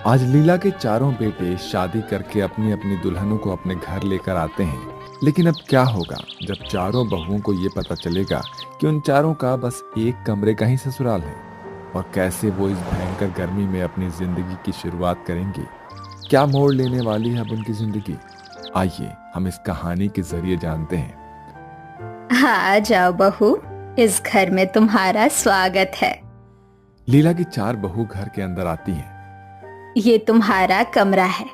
आज लीला के चारों बेटे शादी करके अपनी अपनी दुल्हनों को अपने घर लेकर आते हैं। लेकिन अब क्या होगा जब चारों बहुओं को ये पता चलेगा कि उन चारों का बस एक कमरे का ही ससुराल है, और कैसे वो इस भयंकर गर्मी में अपनी जिंदगी की शुरुआत करेंगे। क्या मोड़ लेने वाली है अब उनकी जिंदगी, आइए हम इस कहानी के जरिए जानते हैं। हाँ, आ जाओ बहू, इस घर में तुम्हारा स्वागत है। लीला की चार बहू घर के अंदर आती हैं। ये तुम्हारा कमरा है।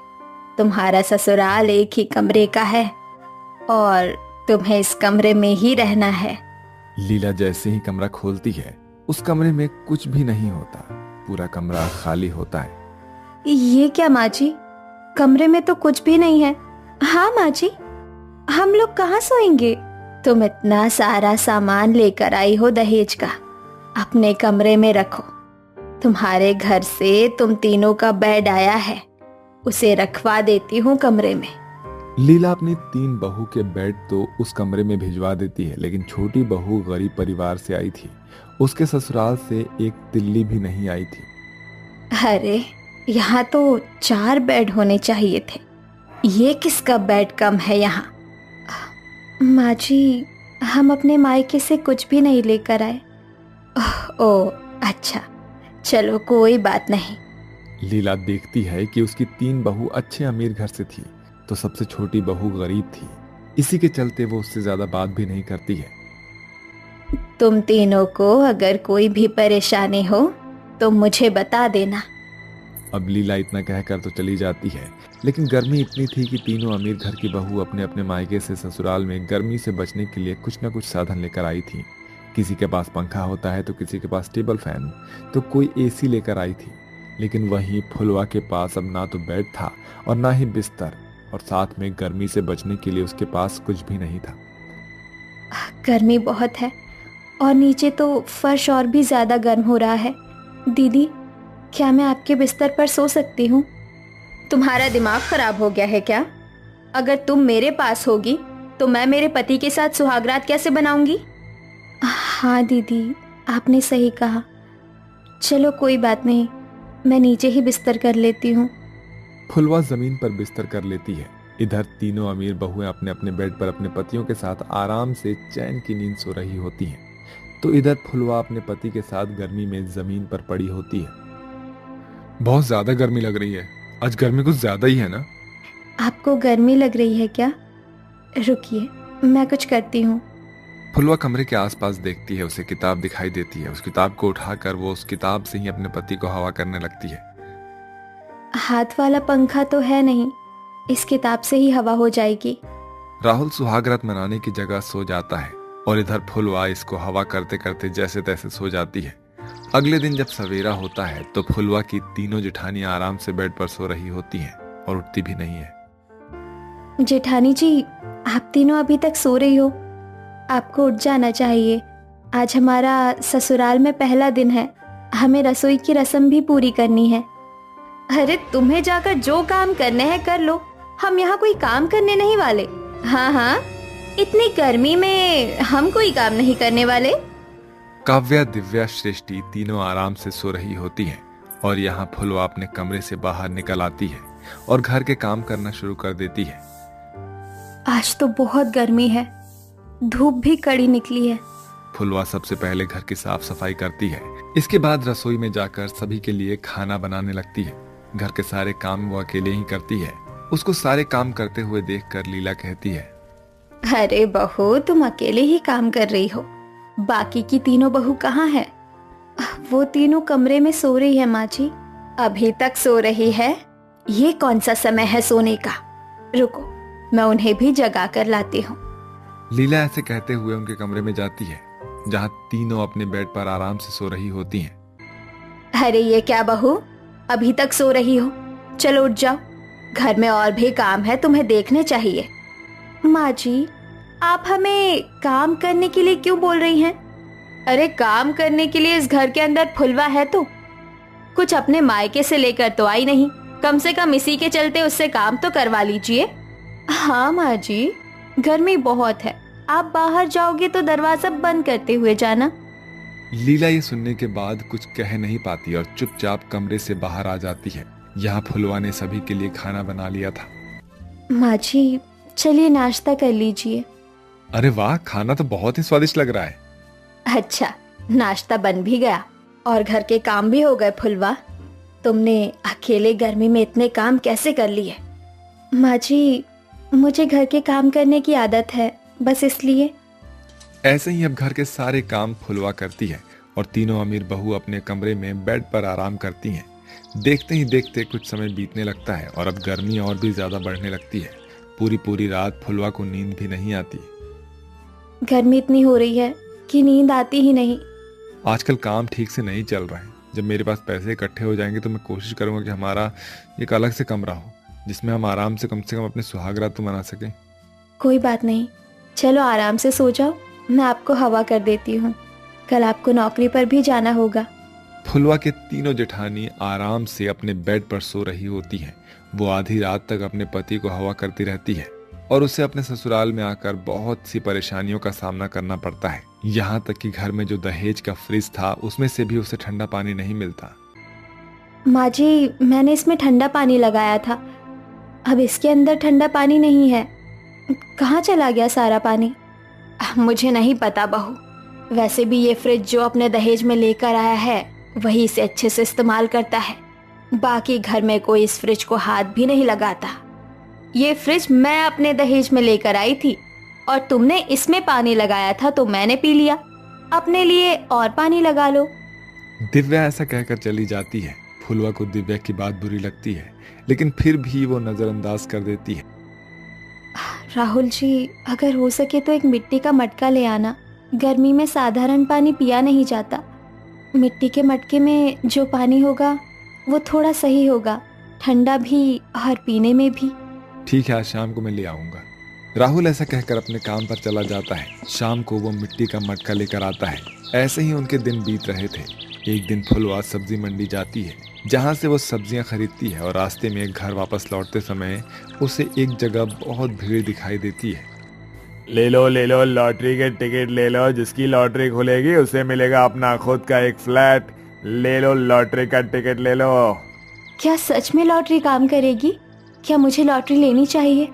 तुम्हारा ससुराल एक ही कमरे का है और तुम्हें इस कमरे में ही रहना है। लीला जैसे ही कमरा खोलती है, उस कमरे में कुछ भी नहीं होता। पूरा कमरा खाली होता है। ये क्या माँ जी, कमरे में तो कुछ भी नहीं है। हाँ माँ जी, हम लोग कहाँ सोएंगे? तुम इतना सारा सामान लेकर आई हो दहेज का, अपने कमरे में रखो। तुम्हारे घर से तुम तीनों का बेड आया है, उसे रखवा देती हूँ कमरे में। लीला अपनी तीन बहू के बेड तो उस कमरे में भिजवा देती है, लेकिन छोटी बहू गरीब परिवार से आई थी। उसके ससुराल से एक तिल्ली भी नहीं आई थी। अरे, यहाँ तो 4 बेड होने चाहिए थे। ये किसका बेड कम है यहाँ? माँ जी, हम अपने मायके से कुछ भी नहीं लेकर आए। ओह अच्छा, चलो कोई बात नहीं। लीला देखती है कि उसकी तीन बहू अच्छे अमीर घर से थी, तो सबसे छोटी बहू गरीब थी। इसी के चलते वो उससे ज्यादा बात भी नहीं करती है। तुम तीनों को अगर कोई भी परेशानी हो तो मुझे बता देना। अब लीला इतना कहकर तो चली जाती है, लेकिन गर्मी इतनी थी कि तीनों अमीर घर की बहू अपने अपने मायके से ससुराल में गर्मी से बचने के लिए कुछ न कुछ साधन लेकर आई थी। किसी के पास पंखा होता है तो किसी के पास टेबल फैन, तो कोई एसी लेकर आई थी। लेकिन वहीं फुलवा के पास अब ना तो बेड था और ना ही बिस्तर, और साथ में गर्मी से बचने के लिए उसके पास कुछ भी नहीं था। गर्मी बहुत है और नीचे तो फर्श और भी ज्यादा गर्म हो रहा है। दीदी, क्या मैं आपके बिस्तर पर सो सकती हूँ? तुम्हारा दिमाग खराब हो गया है क्या? अगर तुम मेरे पास होगी तो मैं मेरे पति के साथ सुहागरात कैसे बनाऊंगी? हाँ दीदी, आपने सही कहा। चलो कोई बात नहीं, मैं नीचे ही बिस्तर कर लेती हूँ। फुलवा जमीन पर बिस्तर कर लेती है। इधर तीनों अमीर बहुएं अपने अपने बेड पर अपने पतियों के साथ आराम से चैन की नींद सो रही होती हैं, तो इधर फुलवा अपने पति के साथ गर्मी में जमीन पर पड़ी होती है। बहुत ज्यादा गर्मी लग रही है, आज गर्मी कुछ ज्यादा ही है ना? आपको गर्मी लग रही है क्या? रुकिए, मैं कुछ करती हूँ। फुलवा कमरे के आसपास देखती है, उसे किताब दिखाई देती है। उस किताब को उठाकर वो उस किताब से ही अपने पति को हवा करने लगती है। हाथ वाला पंखा तो है नहीं, इस किताब से ही हवा हो जाएगी। राहुल सुहागरात मनाने की जगह सो जाता है और इधर फुलवा इसको हवा करते करते जैसे तैसे सो जाती है। अगले दिन जब सवेरा होता है तो फुलवा की तीनों जेठानी आराम से बेड पर सो रही होती हैं और उठती भी नहीं है। जेठानी जी, आप तीनों अभी तक सो रही हो? आपको उठ जाना चाहिए। आज हमारा ससुराल में पहला दिन है, हमें रसोई की रस्म भी पूरी करनी है। अरे, तुम्हें जाकर जो काम करने हैं कर लो, हम यहाँ कोई काम करने नहीं वाले। हाँ हाँ, इतनी गर्मी में हम कोई काम नहीं करने वाले। काव्या, दिव्या, सृष्टि तीनों आराम से सो रही होती हैं और यहाँ फुलवा अपने कमरे से बाहर निकल आती है और घर के काम करना शुरू कर देती है। आज तो बहुत गर्मी है, धूप भी कड़ी निकली है। फुलवा सबसे पहले घर की साफ सफाई करती है। इसके बाद रसोई में जाकर सभी के लिए खाना बनाने लगती है। घर के सारे काम वो अकेले ही करती है। उसको सारे काम करते हुए देखकर लीला कहती है, अरे बहू, तुम अकेले ही काम कर रही हो, बाकी की तीनों बहू कहाँ है? वो तीनों कमरे में सो रही है माँ जी। अभी तक सो रही है? ये कौन सा समय है सोने का? रुको, मैं उन्हें भी जगा कर लाती हूँ। लीला ऐसे कहते हुए उनके कमरे में जाती है, जहाँ तीनों अपने बेड पर आराम से सो रही होती हैं। अरे ये क्या बहू, अभी तक सो रही हो? चलो उठ जाओ, घर में और भी काम है, तुम्हें देखने चाहिए। माँ जी, आप हमें काम करने के लिए क्यों बोल रही हैं? अरे, काम करने के लिए इस घर के अंदर फुलवा है तो कुछ अपने मायके से लेकर तो आई नहीं, कम से कम इसी के चलते उससे काम तो करवा लीजिए। हाँ माँ जी, गर्मी बहुत है, आप बाहर जाओगे तो दरवाजा बंद करते हुए जाना। लीला ये सुनने के बाद कुछ कह नहीं पाती और चुपचाप कमरे से बाहर आ जाती है। यहाँ फुलवा ने सभी के लिए खाना बना लिया था। माँ जी, चलिए नाश्ता कर लीजिए। अरे वाह, खाना तो बहुत ही स्वादिष्ट लग रहा है। अच्छा, नाश्ता बन भी गया और घर के काम भी हो गए। फुलवा, तुमने अकेले गर्मी में इतने काम कैसे कर लिए? माँ जी, मुझे घर के काम करने की आदत है, बस इसलिए। ऐसे ही अब घर के सारे काम फुलवा करती है और तीनों अमीर बहू अपने कमरे में बेड पर आराम करती हैं। देखते ही देखते कुछ समय बीतने लगता है और अब गर्मी और भी ज्यादा बढ़ने लगती है। पूरी पूरी रात फुलवा को नींद भी नहीं आती। गर्मी इतनी हो रही है कि नींद आती ही नहीं। आजकल काम ठीक से नहीं चल रहा है। जब मेरे पास पैसे इकट्ठे हो जाएंगे तो मैं कोशिश करूंगा कि हमारा एक अलग से कमरा हो, जिसमें हम आराम से कम अपने सुहागरात तो मना सकें। कोई बात नहीं, चलो आराम से सो जाओ, मैं आपको हवा कर देती हूँ। कल आपको नौकरी पर भी जाना होगा। फुलवा के तीनों जेठानी आराम से अपने बेड पर सो रही होती हैं। वो आधी रात तक अपने पति को हवा करती रहती है और उसे अपने ससुराल में आकर बहुत सी परेशानियों का सामना करना पड़ता है। यहाँ तक कि घर में जो दहेज का फ्रिज था उसमें से भी उसे ठंडा पानी नहीं मिलता। माँ जी, मैंने इसमें ठंडा पानी लगाया था, अब इसके अंदर ठंडा पानी नहीं है। कहाँ चला गया सारा पानी? मुझे नहीं पता बहू। वैसे भी ये फ्रिज जो अपने दहेज में लेकर आया है वही इसे अच्छे से इस्तेमाल करता है। बाकी घर में कोई इस फ्रिज को हाथ भी नहीं लगाता। ये फ्रिज मैं अपने दहेज में लेकर आई थी और तुमने इसमें पानी लगाया था तो मैंने पी लिया। अपने लिए और पानी लगा लो। दिव्या ऐसा कहकर चली जाती है। फुलवा को दिव्या की बात बुरी लगती है, लेकिन फिर भी वो नजरअंदाज कर देती है। राहुल जी, अगर हो सके तो एक मिट्टी का मटका ले आना। गर्मी में साधारण पानी पिया नहीं जाता। मिट्टी के मटके में जो पानी होगा वो थोड़ा सही होगा, ठंडा भी और पीने में भी। ठीक है, आज शाम को मैं ले आऊंगा। राहुल ऐसा कहकर अपने काम पर चला जाता है। शाम को वो मिट्टी का मटका लेकर आता है। ऐसे ही उनके दिन बीत रहे थे। एक दिन फुलवा सब्जी मंडी जाती है, जहाँ से वो सब्जियां खरीदती है और रास्ते में घर वापस लौटते समय उसे एक जगह बहुत भीड़ दिखाई देती है। ले लो लॉटरी के टिकट ले लो। जिसकी लॉटरी खुलेगी उसे मिलेगा अपना खुद का एक फ्लैट। ले लो लॉटरी का टिकट ले लो। क्या सच में लॉटरी काम करेगी? क्या मुझे लॉटरी लेनी चाहिए?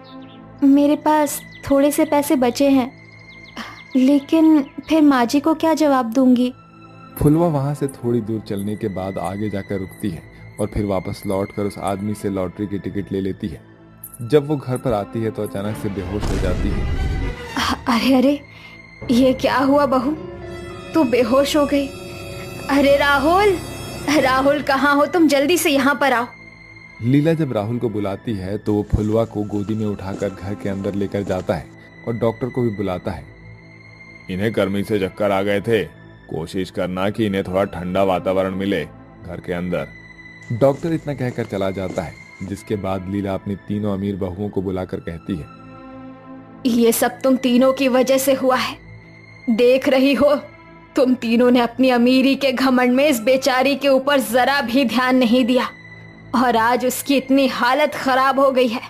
मेरे पास थोड़े से पैसे बचे हैं, लेकिन फिर माँ जी को क्या जवाब दूंगी? फुलवा वहां से थोड़ी दूर चलने के बाद आगे जाकर रुकती है और फिर वापस लौटकर उस आदमी से लॉटरी की टिकट ले लेती है। जब वो घर पर आती है तो अचानक से बेहोश हो जाती है। अरे अरे, ये क्या हुआ बहू? तू बेहोश हो गई? अरे राहुल, राहुल कहाँ हो तुम? जल्दी से यहाँ पर आओ। लीला जब राहुल को बुलाती है तो वो फुलवा को गोदी में उठाकर घर के अंदर लेकर जाता है और डॉक्टर को भी बुलाता है। इन्हें गर्मी से चक्कर आ गए थे, कोशिश करना कि इन्हें थोड़ा ठंडा वातावरण मिले घर के अंदर। डॉक्टर इतना कहकर चला जाता है, जिसके बाद लीला अपनी तीनों अमीर बहुओं को बुलाकर कहती है, ये सब तुम तीनों की वजह से हुआ है। देख रही हो, तुम तीनों ने अपनी अमीरी के घमंड में इस बेचारी के ऊपर जरा भी ध्यान नहीं दिया और आज उसकी इतनी हालत खराब हो गई है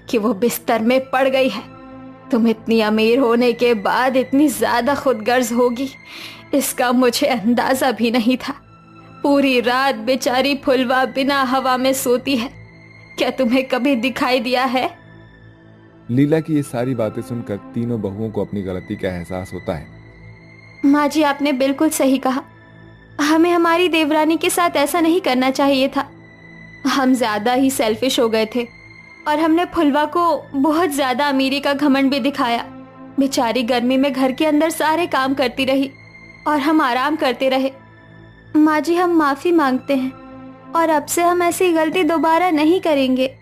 कि वो बिस्तर में पड़ गई है। तुम इतनी अमीर होने के बाद इतनी ज्यादा खुदगर्ज होगी, इसका मुझे अंदाजा भी नहीं था। पूरी रात बेचारी फुलवा बिना हवा में सोती है। क्या तुम्हें कभी दिखाई दिया है? लीला की ये सारी बातें सुनकर तीनों बहुओं को अपनी गलती का एहसास होता है। माँ जी, आपने बिल्कुल सही कहा। हमें हमारी देवरानी के साथ ऐसा नहीं करना चाहिए था। हम ज्यादा ही सेल्फिश हो गए थे और हमने फुलवा को बहुत ज्यादा अमीरी का घमंड भी दिखाया। बेचारी गर्मी में घर के अंदर सारे काम करती रही और हम आराम करते रहे। माँ जी, हम माफी मांगते हैं और अब से हम ऐसी गलती दोबारा नहीं करेंगे।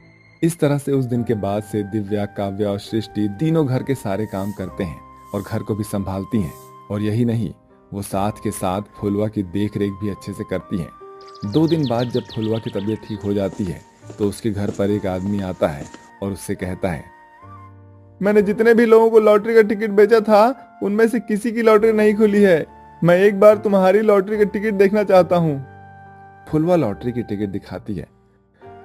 इस तरह से उस दिन के बाद से दिव्या, काव्या और सृष्टि तीनों घर के सारे काम करते हैं और घर को भी संभालती हैं। और यही नहीं, वो साथ के साथ फुलवा की देख रेख भी अच्छे से करती हैं। 2 दिन बाद जब फुलवा की तबीयत ठीक हो जाती है तो उसके घर पर एक आदमी आता है और उससे कहता है, मैंने जितने भी लोगों को लॉटरी का टिकट बेचा था उनमें से किसी की लॉटरी नहीं खुली है। मैं एक बार तुम्हारी लॉटरी का टिकट देखना चाहता हूँ। फुलवा लॉटरी की टिकट दिखाती है।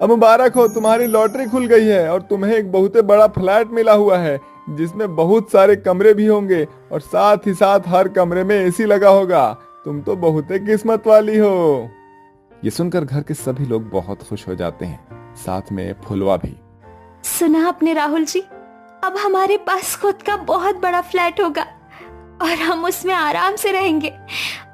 अब मुबारक हो, तुम्हारी लॉटरी खुल गई है और तुम्हें एक बहुत बड़ा फ्लैट मिला हुआ है जिसमें बहुत सारे कमरे भी होंगे और साथ ही साथ हर कमरे में एसी लगा होगा। तुम तो बहुत किस्मत वाली हो। ये सुनकर घर के सभी लोग बहुत खुश हो जाते हैं साथ में फुलवा भी। सुना आपने राहुल जी, अब हमारे पास खुद का बहुत बड़ा फ्लैट होगा और हम उसमें आराम से रहेंगे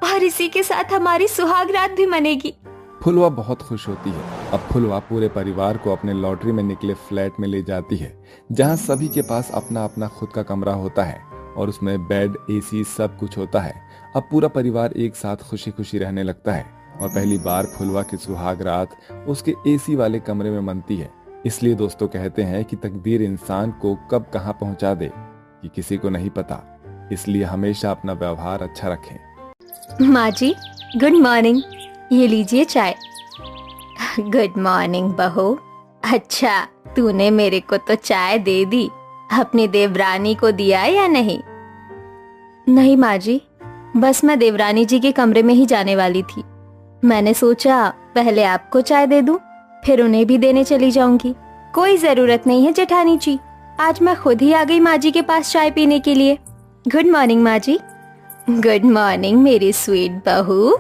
और इसी के साथ हमारी सुहाग रात भी मनेगी। फुलवा बहुत खुश होती है। अब फुलवा पूरे परिवार को अपने लॉटरी में निकले फ्लैट में ले जाती है, जहां सभी के पास अपना अपना खुद का कमरा होता है और उसमें बेड, एसी सब कुछ होता है। अब पूरा परिवार एक साथ खुशी खुशी रहने लगता है और पहली बार फुलवा की सुहाग रात उसके एसी वाले कमरे में मनती है। इसलिए दोस्तों कहते हैं कि तकदीर इंसान को कब कहां पहुंचा दे ये किसी को नहीं पता, इसलिए हमेशा अपना व्यवहार अच्छा रखें। माँ जी, गुड मॉर्निंग, ये लीजिए चाय। गुड मॉर्निंग बहू। अच्छा, तूने मेरे को तो चाय दे दी, अपनी देवरानी को दिया या नहीं? नहीं माँ जी, बस मैं देवरानी जी के कमरे में ही जाने वाली थी। मैंने सोचा पहले आपको चाय दे दूं, फिर उन्हें भी देने चली जाऊंगी। कोई जरूरत नहीं है जेठानी जी, आज मैं खुद ही आ गई माँ जी के पास चाय पीने के लिए। गुड मॉर्निंग माँ जी। गुड मॉर्निंग मेरी स्वीट बहू।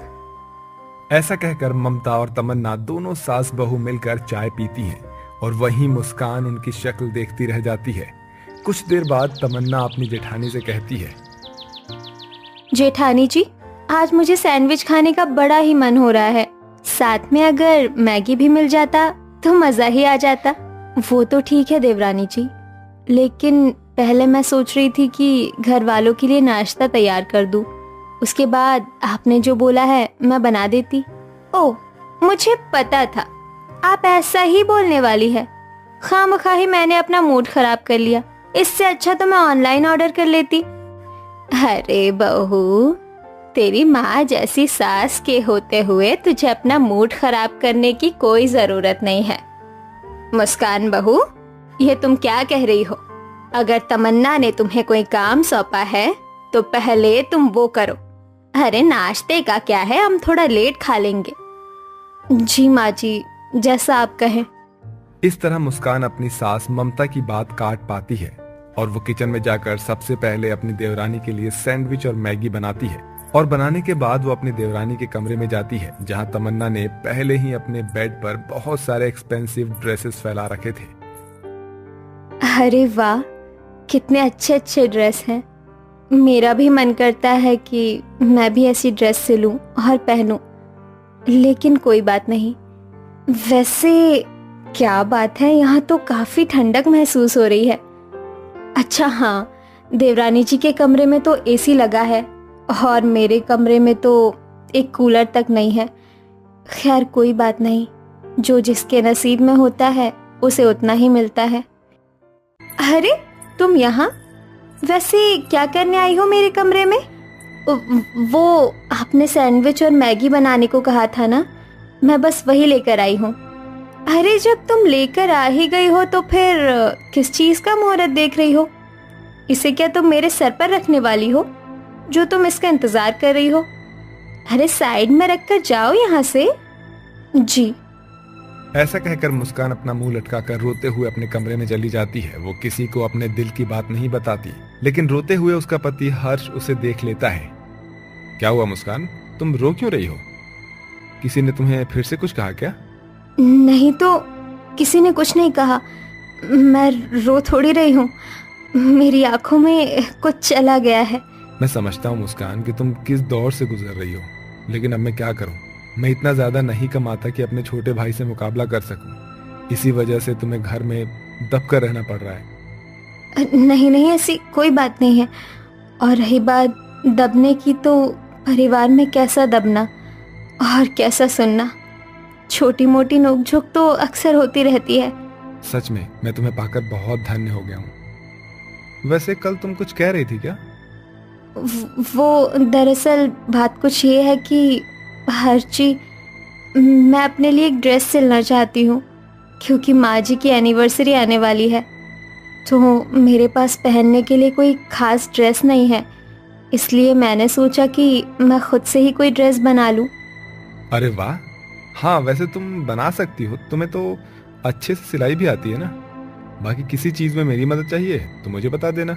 ऐसा कहकर ममता और तमन्ना दोनों सास बहू मिलकर चाय पीती हैं और वहीं मुस्कान उनकी शक्ल देखती रह जाती है। कुछ देर बाद तमन्ना अपनी जेठानी से कहती है, जेठानी जी, आज मुझे सैंडविच खाने का बड़ा ही मन हो रहा है, साथ में अगर मैगी भी मिल जाता तो मजा ही आ जाता। वो तो ठीक है देवरानी जी, लेकिन पहले मैं सोच रही थी कि घर वालों के लिए नाश्ता तैयार कर दूं। उसके बाद आपने जो बोला है मैं बना देती। ओह, मुझे पता था आप ऐसा ही बोलने वाली है। खामखा ही मैंने अपना मूड खराब कर लिया, इससे अच्छा तो मैं ऑनलाइन ऑर्डर कर लेती। अरे बहू, तेरी माँ जैसी सास के होते हुए तुझे अपना मूड खराब करने की कोई जरूरत नहीं है। मुस्कान बहू, ये तुम क्या कह रही हो? अगर तमन्ना ने तुम्हें कोई काम सौंपा है तो पहले तुम वो करो। अरे नाश्ते का क्या है, हम थोड़ा लेट खा लेंगे। जी माँ जी, जैसा आप कहें। इस तरह मुस्कान अपनी सास ममता की बात काट पाती है और वो किचन में जाकर सबसे पहले अपनी देवरानी के लिए सैंडविच और मैगी बनाती है और बनाने के बाद वो अपनी देवरानी के कमरे में जाती है, जहां तमन्ना ने पहले ही अपने बेड पर बहुत सारे एक्सपेंसिव ड्रेसेस फैला रखे थे। अरे वाह, कितने अच्छे अच्छे ड्रेस हैं। मेरा भी मन करता है कि मैं भी ऐसी ड्रेस सिलूं और पहनूं, लेकिन कोई बात नहीं। वैसे क्या बात है, यहाँ तो काफी ठंडक महसूस हो रही है। अच्छा हाँ, देवरानी जी के कमरे में तो एसी लगा है और मेरे कमरे में तो एक कूलर तक नहीं है। खैर कोई बात नहीं, जो जिसके नसीब में होता है उसे उतना ही मिलता है। अरे तुम यहाँ वैसे क्या करने आई हो मेरे कमरे में? वो आपने सैंडविच और मैगी बनाने को कहा था ना, मैं बस वही लेकर आई हूँ। अरे जब तुम लेकर आ ही गई हो तो फिर किस चीज का मुहूर्त देख रही हो? इसे क्या तुम मेरे सर पर रखने वाली हो जो तुम इसका इंतजार कर रही हो? अरे साइड में रखकर जाओ यहाँ से। जी। ऐसा कहकर मुस्कान अपना मुंह लटकाकर रोते हुए अपने कमरे में चली जाती है। वो किसी को अपने दिल की बात नहीं बताती, लेकिन रोते हुए उसका पति हर्ष उसे देख लेता है। क्या हुआ मुस्कान, तुम रो क्यों रही हो? किसी ने तुम्हें फिर से कुछ कहा क्या? नहीं तो किसी ने कुछ नहीं कहा, मैं रो थोड़ी रही हूँ, मेरी आंखों में कुछ चला गया है। मैं समझता हूँ मुस्कान कि तुम किस दौर से गुजर रही हो, लेकिन अब मैं क्या करूँ? मैं इतना ज्यादा नहीं कमाता कि अपने छोटे भाई से मुकाबला कर सकूं। इसी वजह से तुम्हें घर में दब कर रहना पड़ रहा है। नहीं नहीं, ऐसी कोई बात नहीं है। और रही बात दबने की, तो परिवार में कैसा दबना और कैसा सुनना, छोटी मोटी नोकझोंक तो अक्सर होती रहती है। सच में मैं तुम्हें पाकर बहुत धन्य हो गया हूँ। वैसे कल तुम कुछ कह रही थी क्या? वो दरअसल बात कुछ ये है कि हर्षी, मैं अपने लिए एक ड्रेस सिलना चाहती हूँ, क्योंकि माँ जी की एनिवर्सरी आने वाली है, तो मेरे पास पहनने के लिए कोई खास ड्रेस नहीं है। इसलिए मैंने सोचा कि मैं खुद से ही कोई ड्रेस बना लूँ। अरे वाह, हाँ वैसे तुम बना सकती हो, तुम्हें तो अच्छे से सिलाई भी आती है ना। बाकी किसी चीज में मेरी मदद चाहिए तो मुझे बता देना।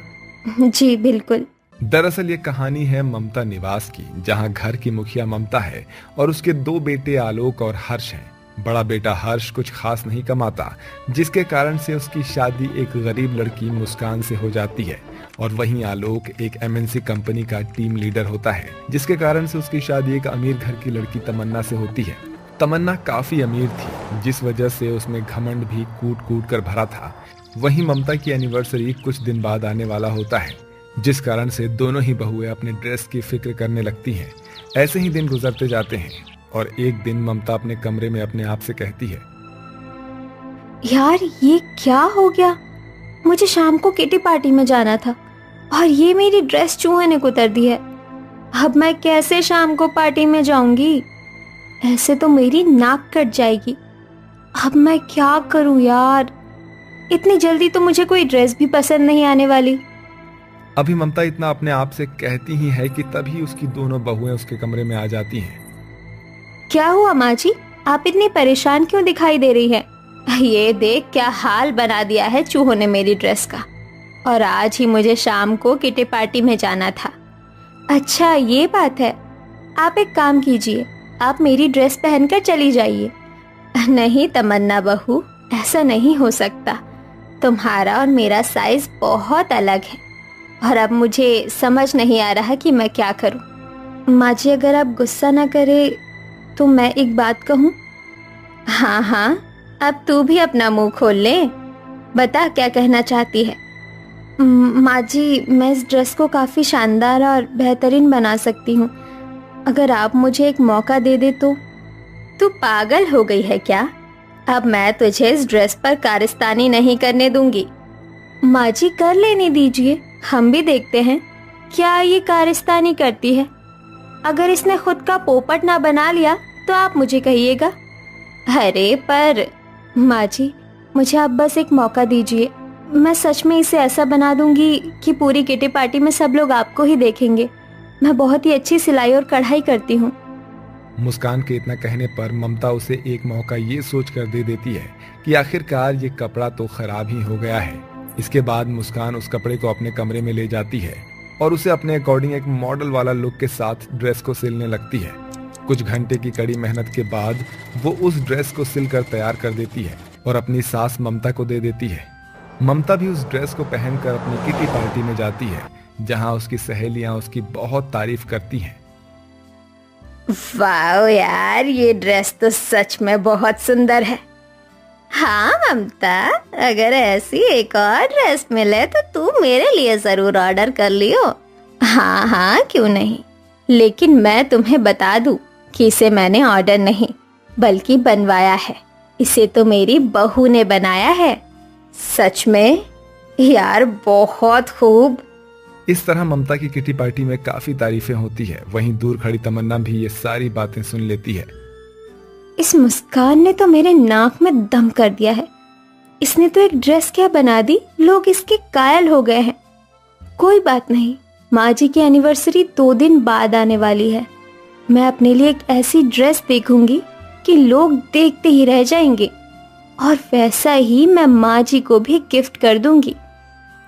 जी बिल्कुल। दरअसल ये कहानी है ममता निवास की, जहां घर की मुखिया ममता है और उसके दो बेटे आलोक और हर्ष हैं। बड़ा बेटा हर्ष कुछ खास नहीं कमाता, जिसके कारण से उसकी शादी एक गरीब लड़की मुस्कान से हो जाती है और वहीं आलोक एक एमएनसी कंपनी का टीम लीडर होता है, जिसके कारण से उसकी शादी एक अमीर घर की लड़की तमन्ना से होती है। तमन्ना काफी अमीर थी, जिस वजह से उसमें घमंड भी कूट कूट कर भरा था। वहीं ममता की एनिवर्सरी कुछ दिन बाद आने वाला होता है, जिस कारण से दोनों ही बहुएं अपने ड्रेस की फिक्र करने लगती हैं। ऐसे ही दिन गुजरते जाते हैं और एक दिन ममता अपने कमरे में अपने आप से कहती है, यार ये क्या हो गया, मुझे शाम को किटी पार्टी में जाना था और ये मेरी ड्रेस चूहे ने कुतर दी है। अब मैं कैसे शाम को पार्टी में जाऊंगी, ऐसे तो मेरी नाक कट जाएगी। अब मैं क्या करूं यार, इतनी जल्दी तो मुझे कोई ड्रेस भी पसंद नहीं आने वाली। अभी ममता इतना अपने आप से कहती ही है कि तभी उसकी दोनों बहुएं उसके कमरे में आ जाती हैं। क्या हुआ माँ जी, आप इतनी परेशान क्यों दिखाई दे रही हैं? ये देख क्या हाल बना दिया है चूहों ने मेरी ड्रेस का, और आज ही मुझे शाम को किटी पार्टी में जाना था। अच्छा ये बात है, आप एक काम कीजिए, आप मेरी ड्रेस पहनकर चली जाइए। नहीं तमन्ना बहू, ऐसा नहीं हो सकता, तुम्हारा और मेरा साइज बहुत अलग है और अब मुझे समझ नहीं आ रहा कि मैं क्या करूं। माँ जी अगर आप गुस्सा ना करे तो मैं एक बात कहूं? हाँ हाँ, अब तू भी अपना मुंह खोल ले, बता क्या कहना चाहती है। माँ जी मैं इस ड्रेस को काफ़ी शानदार और बेहतरीन बना सकती हूँ, अगर आप मुझे एक मौका दे दे तो। तू पागल हो गई है क्या? अब मैं तुझे इस ड्रेस पर कारस्तानी नहीं करने दूंगी। माँ जी कर लेने दीजिए, हम भी देखते हैं क्या ये कारस्तानी करती है। अगर इसने खुद का पोपट ना बना लिया तो आप मुझे कहिएगा। अरे पर माँ जी मुझे आप बस एक मौका दीजिए, मैं सच में इसे ऐसा बना दूंगी कि पूरी किटी पार्टी में सब लोग आपको ही देखेंगे। मैं बहुत ही अच्छी सिलाई और कढ़ाई करती हूँ। मुस्कान के इतना कहने पर ममता उसे एक मौका ये सोच कर दे देती है कि आखिरकार ये कपड़ा तो खराब ही हो गया है। इसके बाद मुस्कान उस कपड़े को अपने कमरे में ले जाती है और उसे अपने अकॉर्डिंग एक मॉडल वाला लुक के साथ ड्रेस को सिलने लगती है। कुछ घंटे की कड़ी मेहनत के बाद वो उस ड्रेस को सिलकर तैयार कर देती है और अपनी सास ममता को दे देती है। ममता भी उस ड्रेस को पहनकर अपनी किटी पार्टी में जाती है, जहां उसकी सहेलियां उसकी बहुत तारीफ करती हैं। वाह यार, ये ड्रेस तो सच में बहुत सुंदर है। हाँ ममता, अगर ऐसी एक और ड्रेस मिले तो तू मेरे लिए जरूर ऑर्डर कर लियो। हाँ हाँ क्यों नहीं, लेकिन मैं तुम्हें बता दूं कि इसे मैंने ऑर्डर नहीं बल्कि बनवाया है। इसे तो मेरी बहू ने बनाया है। सच में यार बहुत खूब। इस तरह ममता की किटी पार्टी में काफी तारीफें होती है। वहीं दूर खड़ी तमन्ना भी ये सारी बातें सुन लेती है। इस मुस्कान ने तो मेरे नाक में दम कर दिया है। इसने तो एक ड्रेस क्या बना दी, लोग इसके कायल हो गए हैं। कोई बात नहीं, माँ जी की एनिवर्सरी 2 दिन बाद आने वाली है। मैं अपने लिए एक ऐसी ड्रेस देखूंगी कि लोग देखते ही रह जाएंगे, और वैसा ही मैं माँ जी को भी गिफ्ट कर दूंगी।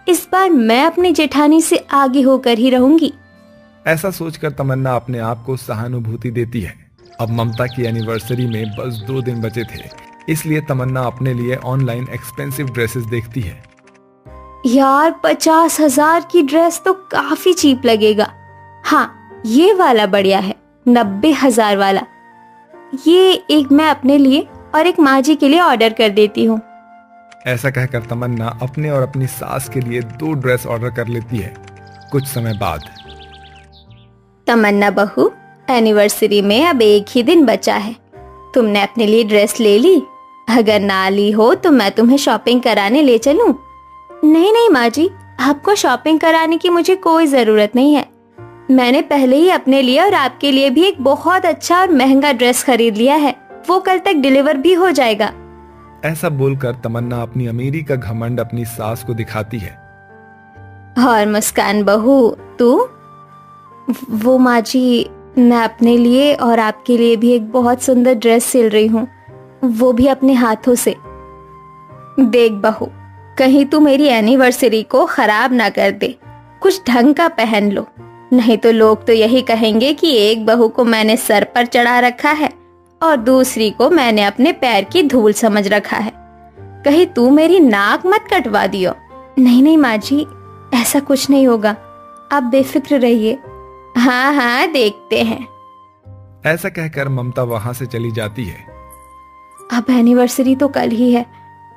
इस बार मैं अपनी जेठानी से आगे होकर ही रहूंगी। ऐसा सोचकर तमन्ना अपने आप को सहानुभूति देती है। अब ममता की एनिवर्सरी में बस 2 दिन बचे थे, इसलिए तमन्ना अपने लिए ऑनलाइन एक्सपेंसिव ड्रेसेस देखती है। यार 50,000 की ड्रेस तो काफी चीप लगेगा। हाँ ये वाला बढ़िया है, 90,000 वाला। ये एक मैं अपने लिए और एक माँ जी के लिए ऑर्डर कर देती हूँ। ऐसा कहकर तमन्ना अपने और अपनी सास के लिए 2 ड्रेस ऑर्डर कर लेती है। कुछ समय बाद, तमन्ना बहू, एनिवर्सरी में अब 1 ही दिन बचा है। तुमने अपने लिए ड्रेस ले ली? अगर ना ली हो तो मैं तुम्हें शॉपिंग कराने ले चलूं? नहीं नहीं माँ जी, आपको शॉपिंग कराने की मुझे कोई जरूरत नहीं है। मैंने पहले ही अपने लिए और आपके लिए भी एक बहुत अच्छा और महंगा ड्रेस खरीद लिया है, वो कल तक डिलीवर भी हो जाएगा। ऐसा बोलकर तमन्ना अपनी अमीरी का घमंड अपनी सास को दिखाती है। और मुस्कान बहू तू? वो माँ जी, मैं अपने लिए और आपके लिए भी एक बहुत सुंदर ड्रेस सिल रही हूँ, वो भी अपने हाथों से। देख बहू, कहीं तू मेरी एनिवर्सरी को खराब ना कर दे, कुछ ढंग का पहन लो, नहीं तो लोग तो यही कहेंगे कि एक बहू को मैंने सर पर चढ़ा रखा है और दूसरी को मैंने अपने पैर की धूल समझ रखा है। कहीं तू मेरी नाक मत कटवा दियो। नहीं नहीं माँ जी, ऐसा कुछ नहीं होगा, आप बेफिक्र रहिए। हाँ हाँ देखते हैं। ऐसा कहकर ममता वहां से चली जाती है। अब एनिवर्सरी तो कल ही है,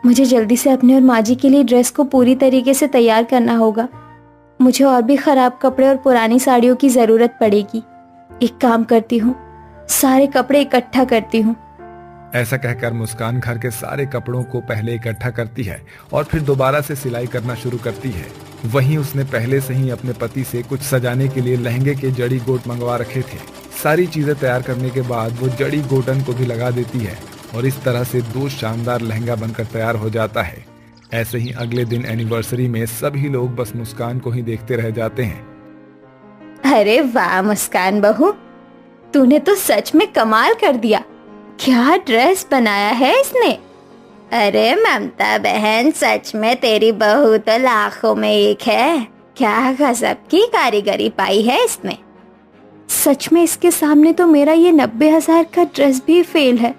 मुझे जल्दी से अपने और माँ जी के लिए ड्रेस को पूरी तरीके से तैयार करना होगा। मुझे और भी खराब कपड़े और पुरानी साड़ियों की जरूरत पड़ेगी। एक काम करती हूँ, सारे कपड़े इकट्ठा करती हूँ। ऐसा कहकर मुस्कान घर के सारे कपड़ों को पहले इकट्ठा करती है और फिर दोबारा से सिलाई करना शुरू करती है। वहीं उसने पहले से ही अपने पति से कुछ सजाने के लिए लहंगे के जड़ी गोट मंगवा रखे थे। सारी चीजें तैयार करने के बाद वो जड़ी गोटन को भी लगा देती है और इस तरह से 2 शानदार लहंगा बनकर तैयार हो जाता है। ऐसे ही अगले दिन एनिवर्सरी में सभी लोग बस मुस्कान को ही देखते रह जाते हैं। अरे वाह मुस्कान बहू, तूने तो सच में कमाल कर दिया। क्या ड्रेस बनाया है इसने। अरे ममता बहन, सच में तेरी बहू तो लाखों में एक है। क्या गजब की कारीगरी पाई है इसने। सच में इसके सामने तो मेरा ये 90,000 का ड्रेस भी फेल है।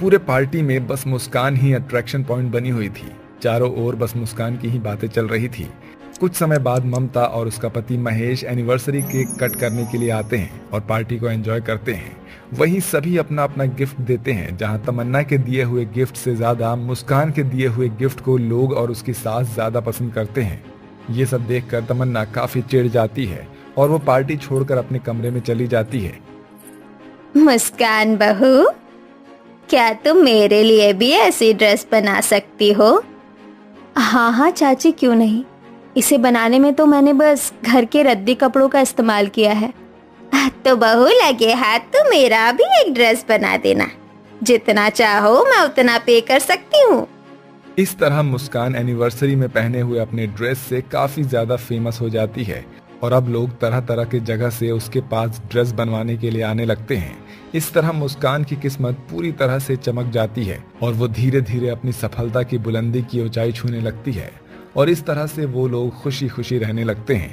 पूरे पार्टी में बस मुस्कान ही अट्रैक्शन पॉइंट बनी हुई थी। चारों ओर बस मुस्कान की ही बातें चल रही थी। कुछ समय बाद ममता और उसका पति महेश एनिवर्सरी केक कट करने के लिए आते हैं और पार्टी को एंजॉय करते हैं। वहीं सभी अपना अपना गिफ्ट देते हैं, जहां तमन्ना के दिए हुए गिफ्ट से ज्यादा मुस्कान के दिए हुए गिफ्ट को लोग और उसकी सास ज्यादा पसंद करते हैं। ये सब देखकर तमन्ना काफी चिढ़ जाती है और वो पार्टी छोड़कर अपने कमरे में चली जाती है। मुस्कान बहू, क्या तुम मेरे लिए भी ऐसी ड्रेस बना सकती हो। हाँ हाँ चाची, क्यों नहीं। इसे बनाने में तो मैंने बस घर के रद्दी कपड़ों का इस्तेमाल किया है। तो बहू लगे हाथ तो मेरा भी एक ड्रेस बना देना। जितना चाहो मैं उतना पे कर सकती हूँ। इस तरह मुस्कान एनिवर्सरी में पहने हुए अपने ड्रेस से काफी ज्यादा फेमस हो जाती है और अब लोग तरह तरह के जगह से उसके पास ड्रेस बनवाने के लिए आने लगते हैं। इस तरह मुस्कान की किस्मत पूरी तरह से चमक जाती है और वो धीरे धीरे अपनी सफलता की बुलंदी की ऊंचाई छूने लगती है और इस तरह से वो लोग खुशी खुशी रहने लगते हैं।